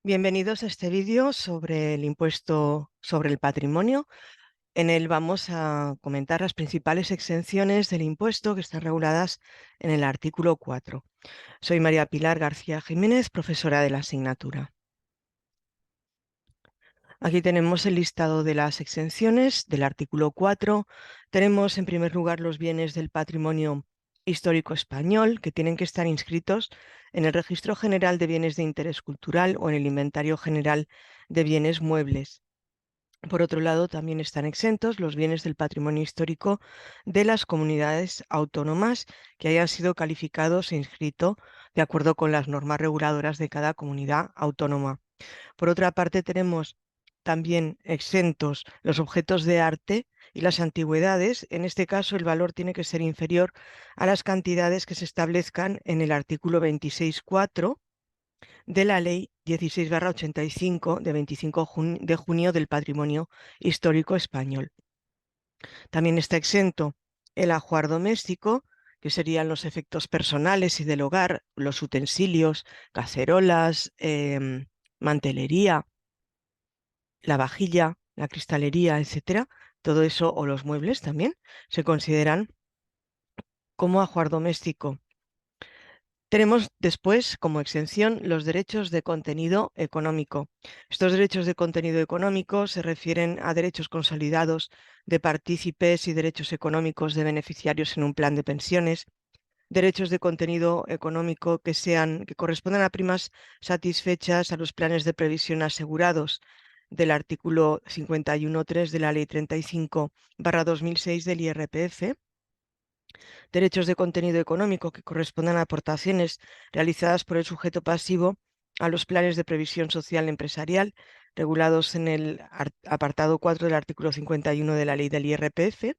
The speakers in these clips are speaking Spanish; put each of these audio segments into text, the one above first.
Bienvenidos a este vídeo sobre el impuesto sobre el patrimonio. En él vamos a comentar las principales exenciones del impuesto que están reguladas en el artículo 4. Soy María Pilar García Jiménez, profesora de la asignatura. Aquí tenemos el listado de las exenciones del artículo 4. Tenemos en primer lugar los bienes del patrimonio histórico español que tienen que estar inscritos en el Registro General de Bienes de Interés Cultural o en el Inventario General de Bienes Muebles. Por otro lado, también están exentos los bienes del patrimonio histórico de las comunidades autónomas que hayan sido calificados e inscritos de acuerdo con las normas reguladoras de cada comunidad autónoma. Por otra parte, tenemos también exentos los objetos de arte y las antigüedades. En este caso, el valor tiene que ser inferior a las cantidades que se establezcan en el artículo 26.4 de la Ley 16/85 de 25 de junio del Patrimonio Histórico Español. También está exento el ajuar doméstico, que serían los efectos personales y del hogar, los utensilios, cacerolas, mantelería, la vajilla, la cristalería, etcétera. Todo eso, o los muebles también, se consideran como ajuar doméstico. Tenemos después como exención los derechos de contenido económico. Estos derechos de contenido económico se refieren a derechos consolidados de partícipes y derechos económicos de beneficiarios en un plan de pensiones, derechos de contenido económico que correspondan a primas satisfechas a los planes de previsión asegurados del artículo 51.3 de la Ley 35/2006 del IRPF, derechos de contenido económico que correspondan a aportaciones realizadas por el sujeto pasivo a los planes de previsión social empresarial regulados en el apartado 4 del artículo 51 de la Ley del IRPF.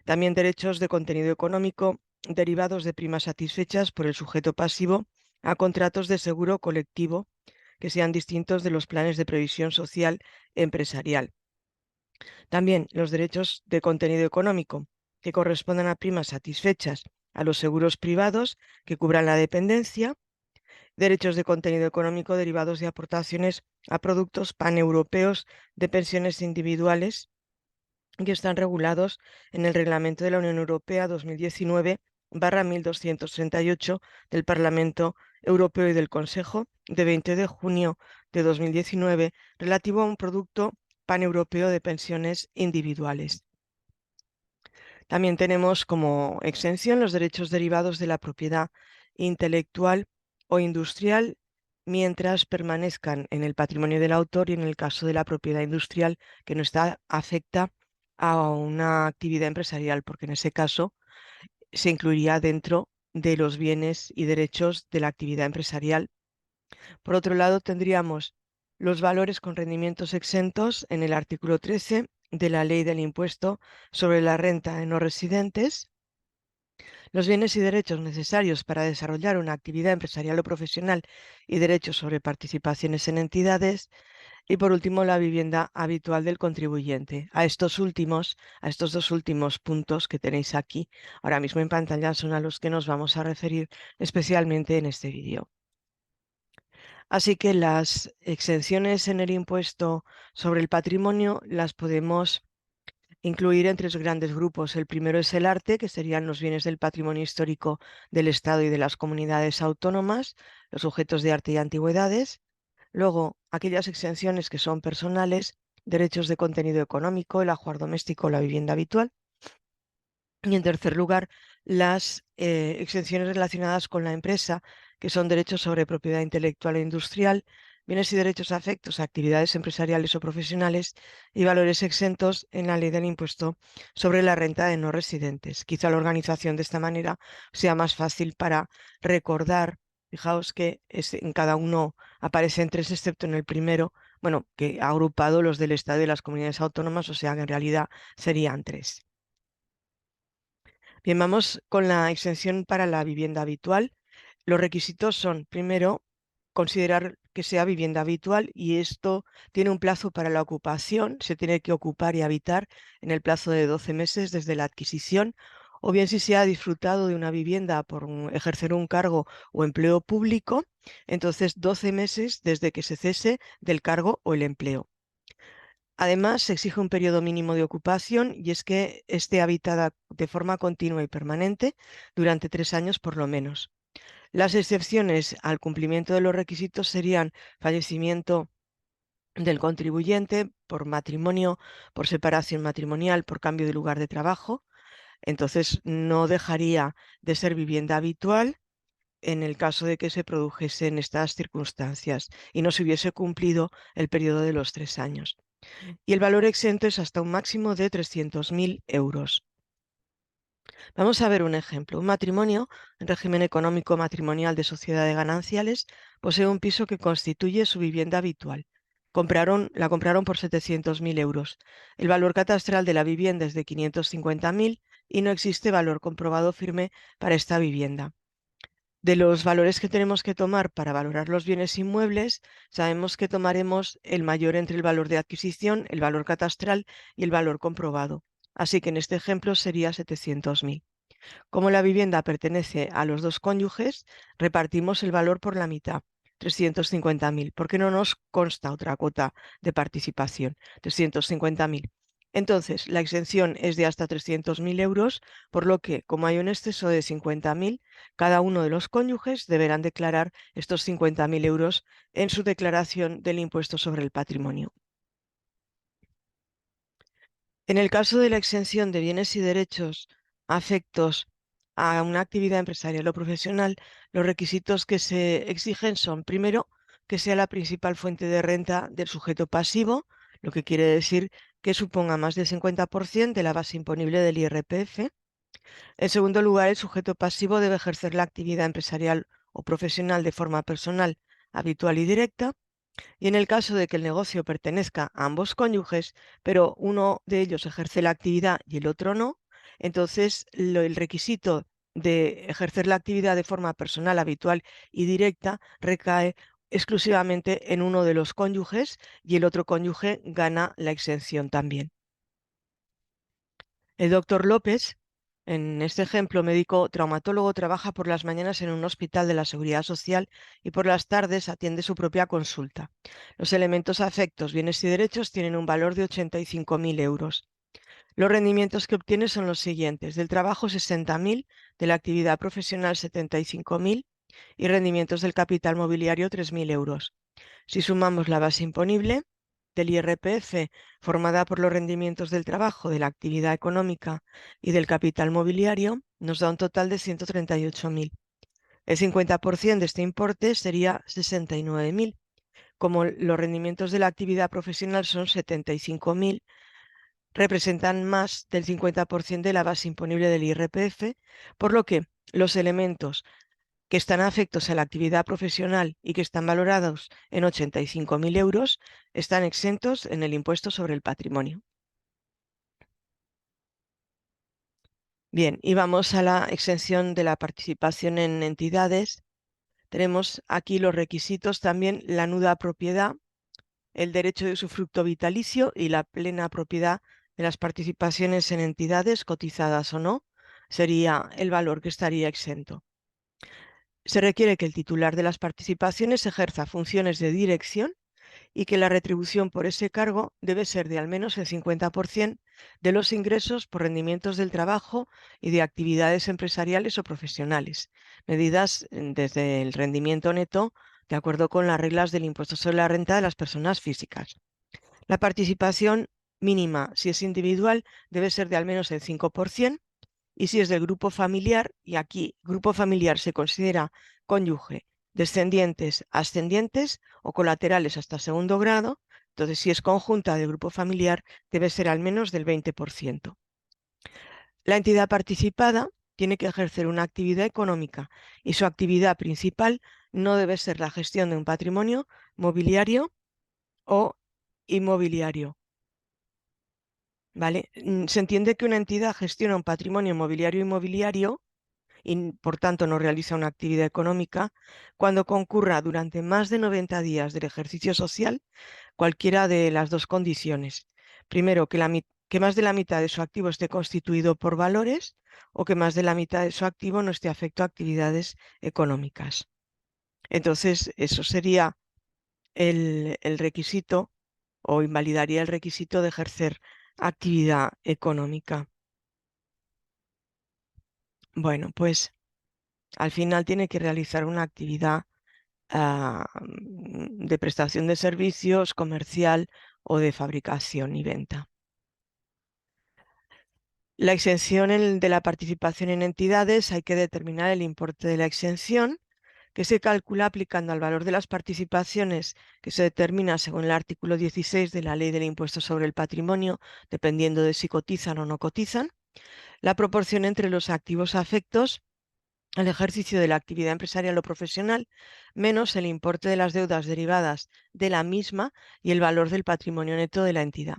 También derechos de contenido económico derivados de primas satisfechas por el sujeto pasivo a contratos de seguro colectivo que sean distintos de los planes de previsión social empresarial. También los derechos de contenido económico que correspondan a primas satisfechas a los seguros privados que cubran la dependencia, derechos de contenido económico derivados de aportaciones a productos paneuropeos de pensiones individuales que están regulados en el Reglamento de la Unión Europea 2019/1238 del Parlamento Europeo y del Consejo de 20 de junio de 2019 relativo a un producto paneuropeo de pensiones individuales. También tenemos como exención los derechos derivados de la propiedad intelectual o industrial mientras permanezcan en el patrimonio del autor y en el caso de la propiedad industrial que no está afecta a una actividad empresarial, porque en ese caso se incluiría dentro de los bienes y derechos de la actividad empresarial. Por otro lado, tendríamos los valores con rendimientos exentos en el artículo 13 de la Ley del Impuesto sobre la Renta de No Residentes, los bienes y derechos necesarios para desarrollar una actividad empresarial o profesional y derechos sobre participaciones en entidades, y por último la vivienda habitual del contribuyente. A estos dos últimos puntos que tenéis aquí ahora mismo en pantalla son a los que nos vamos a referir especialmente en este vídeo. Así que las exenciones en el impuesto sobre el patrimonio las podemos incluir en tres grandes grupos. El primero es el arte, que serían los bienes del patrimonio histórico del Estado y de las comunidades autónomas, los objetos de arte y antigüedades. Luego, aquellas exenciones que son personales, derechos de contenido económico, el ajuar doméstico, la vivienda habitual. Y en tercer lugar, las exenciones relacionadas con la empresa, que son derechos sobre propiedad intelectual e industrial, bienes y derechos afectos a actividades empresariales o profesionales y valores exentos en la ley del impuesto sobre la renta de no residentes. Quizá la organización de esta manera sea más fácil para recordar. Fijaos que en cada uno aparecen tres, excepto en el primero, bueno, que ha agrupado los del Estado y las comunidades autónomas, o sea que en realidad serían tres. Bien, vamos con la exención para la vivienda habitual. Los requisitos son, primero, considerar que sea vivienda habitual y esto tiene un plazo para la ocupación. Se tiene que ocupar y habitar en el plazo de 12 meses desde la adquisición o bien si se ha disfrutado de una vivienda por ejercer un cargo o empleo público, entonces 12 meses desde que se cese del cargo o el empleo. Además, se exige un periodo mínimo de ocupación y es que esté habitada de forma continua y permanente durante 3 años por lo menos. Las excepciones al cumplimiento de los requisitos serían fallecimiento del contribuyente por matrimonio, por separación matrimonial, por cambio de lugar de trabajo. Entonces, no dejaría de ser vivienda habitual en el caso de que se produjesen estas circunstancias y no se hubiese cumplido el periodo de los 3 años. Y el valor exento es hasta un máximo de 300.000 euros. Vamos a ver un ejemplo. Un matrimonio en régimen económico matrimonial de sociedad de gananciales posee un piso que constituye su vivienda habitual. La compraron por 700.000 euros. El valor catastral de la vivienda es de 550.000 y no existe valor comprobado firme para esta vivienda. De los valores que tenemos que tomar para valorar los bienes inmuebles, sabemos que tomaremos el mayor entre el valor de adquisición, el valor catastral y el valor comprobado. Así que en este ejemplo sería 700.000. Como la vivienda pertenece a los dos cónyuges, repartimos el valor por la mitad, 350.000, porque no nos consta otra cuota de participación, 350.000. Entonces, la exención es de hasta 300.000 euros, por lo que, como hay un exceso de 50.000, cada uno de los cónyuges deberán declarar estos 50.000 euros en su declaración del impuesto sobre el patrimonio. En el caso de la exención de bienes y derechos afectos a una actividad empresarial o profesional, los requisitos que se exigen son, primero, que sea la principal fuente de renta del sujeto pasivo, lo que quiere decir que suponga más del 50% de la base imponible del IRPF. En segundo lugar, el sujeto pasivo debe ejercer la actividad empresarial o profesional de forma personal, habitual y directa. Y en el caso de que el negocio pertenezca a ambos cónyuges, pero uno de ellos ejerce la actividad y el otro no, entonces el requisito de ejercer la actividad de forma personal, habitual y directa recae exclusivamente en uno de los cónyuges y el otro cónyuge gana la exención también. El doctor López, en este ejemplo médico traumatólogo, trabaja por las mañanas en un hospital de la Seguridad Social y por las tardes atiende su propia consulta. Los elementos afectos, bienes y derechos tienen un valor de 85.000 euros. Los rendimientos que obtiene son los siguientes: del trabajo 60.000, de la actividad profesional 75.000 y rendimientos del capital mobiliario 3.000 euros. Si sumamos la base imponible del IRPF formada por los rendimientos del trabajo, de la actividad económica y del capital mobiliario, nos da un total de 138.000. El 50% de este importe sería 69.000. Como los rendimientos de la actividad profesional son 75.000, representan más del 50% de la base imponible del IRPF, por lo que los elementos que están afectos a la actividad profesional y que están valorados en 85.000 euros, están exentos en el impuesto sobre el patrimonio. Bien, y vamos a la exención de la participación en entidades. Tenemos aquí los requisitos también: la nuda propiedad, el derecho de usufructo vitalicio y la plena propiedad de las participaciones en entidades, cotizadas o no, sería el valor que estaría exento. Se requiere que el titular de las participaciones ejerza funciones de dirección y que la retribución por ese cargo debe ser de al menos el 50% de los ingresos por rendimientos del trabajo y de actividades empresariales o profesionales, medidas desde el rendimiento neto de acuerdo con las reglas del impuesto sobre la renta de las personas físicas. La participación mínima, si es individual, debe ser de al menos el 5%, y si es del grupo familiar, y aquí grupo familiar se considera cónyuge, descendientes, ascendientes o colaterales hasta segundo grado, entonces si es conjunta del grupo familiar debe ser al menos del 20%. La entidad participada tiene que ejercer una actividad económica y su actividad principal no debe ser la gestión de un patrimonio mobiliario o inmobiliario. ¿Vale? Se entiende que una entidad gestiona un patrimonio mobiliario inmobiliario y por tanto no realiza una actividad económica cuando concurra durante más de 90 días del ejercicio social cualquiera de las dos condiciones. Primero, que que más de la mitad de su activo esté constituido por valores o que más de la mitad de su activo no esté afecto a actividades económicas. Entonces, eso sería el requisito o invalidaría el requisito de ejercer actividad económica. Bueno, pues al final tiene que realizar una actividad de prestación de servicios, comercial o de fabricación y venta. La exención de la participación en entidades, hay que determinar el importe de la exención, que se calcula aplicando al valor de las participaciones que se determina según el artículo 16 de la Ley del Impuesto sobre el Patrimonio, dependiendo de si cotizan o no cotizan, la proporción entre los activos afectos al ejercicio de la actividad empresarial o profesional, menos el importe de las deudas derivadas de la misma y el valor del patrimonio neto de la entidad.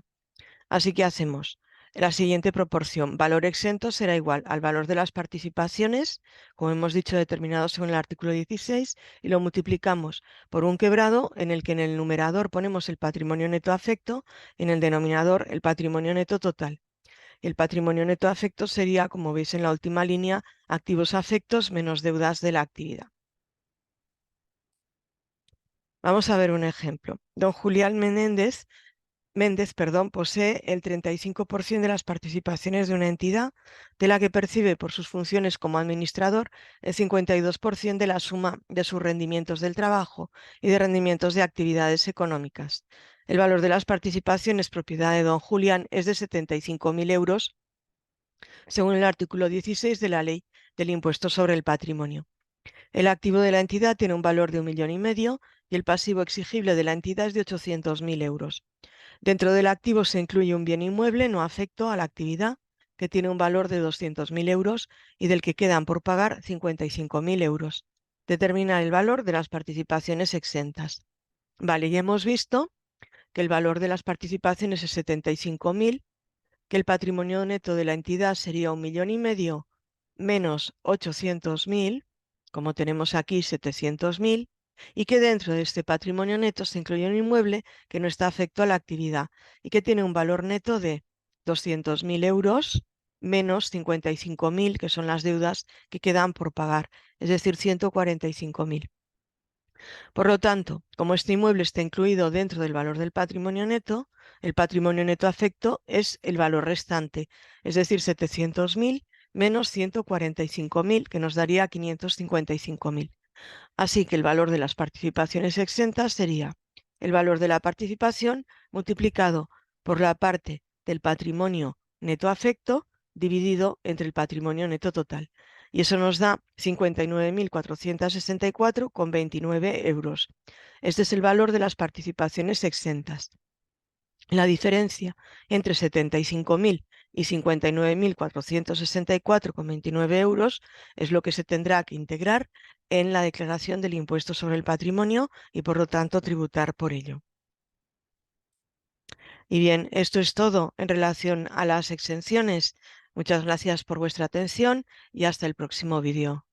Así que hacemos la siguiente proporción. Valor exento será igual al valor de las participaciones, como hemos dicho, determinado según el artículo 16, y lo multiplicamos por un quebrado en el que en el numerador ponemos el patrimonio neto afecto y en el denominador el patrimonio neto total. El patrimonio neto afecto sería, como veis en la última línea, activos afectos menos deudas de la actividad. Vamos a ver un ejemplo. Don Julián Méndez, posee el 35% de las participaciones de una entidad, de la que percibe por sus funciones como administrador el 52% de la suma de sus rendimientos del trabajo y de rendimientos de actividades económicas. El valor de las participaciones propiedad de don Julián es de 75.000 euros, según el artículo 16 de la Ley del Impuesto sobre el Patrimonio. El activo de la entidad tiene un valor de 1,5 millones y el pasivo exigible de la entidad es de 800.000 euros. Dentro del activo se incluye un bien inmueble no afecto a la actividad, que tiene un valor de 200.000 euros y del que quedan por pagar 55.000 euros. Determinar el valor de las participaciones exentas. Vale, ya hemos visto que el valor de las participaciones es 75.000, que el patrimonio neto de la entidad sería 1,5 millones menos 800.000, como tenemos aquí 700.000, y que dentro de este patrimonio neto se incluye un inmueble que no está afecto a la actividad y que tiene un valor neto de 200.000 euros menos 55.000, que son las deudas que quedan por pagar, es decir, 145.000. Por lo tanto, como este inmueble está incluido dentro del valor del patrimonio neto, el patrimonio neto afecto es el valor restante, es decir, 700.000 menos 145.000, que nos daría 555.000. Así que el valor de las participaciones exentas sería el valor de la participación multiplicado por la parte del patrimonio neto afecto dividido entre el patrimonio neto total. Y eso nos da 59.464,29 euros. Este es el valor de las participaciones exentas. La diferencia entre 75.000 y 59.464,29 euros es lo que se tendrá que integrar en la declaración del impuesto sobre el patrimonio y por lo tanto tributar por ello. Y bien, esto es todo en relación a las exenciones. Muchas gracias por vuestra atención y hasta el próximo vídeo.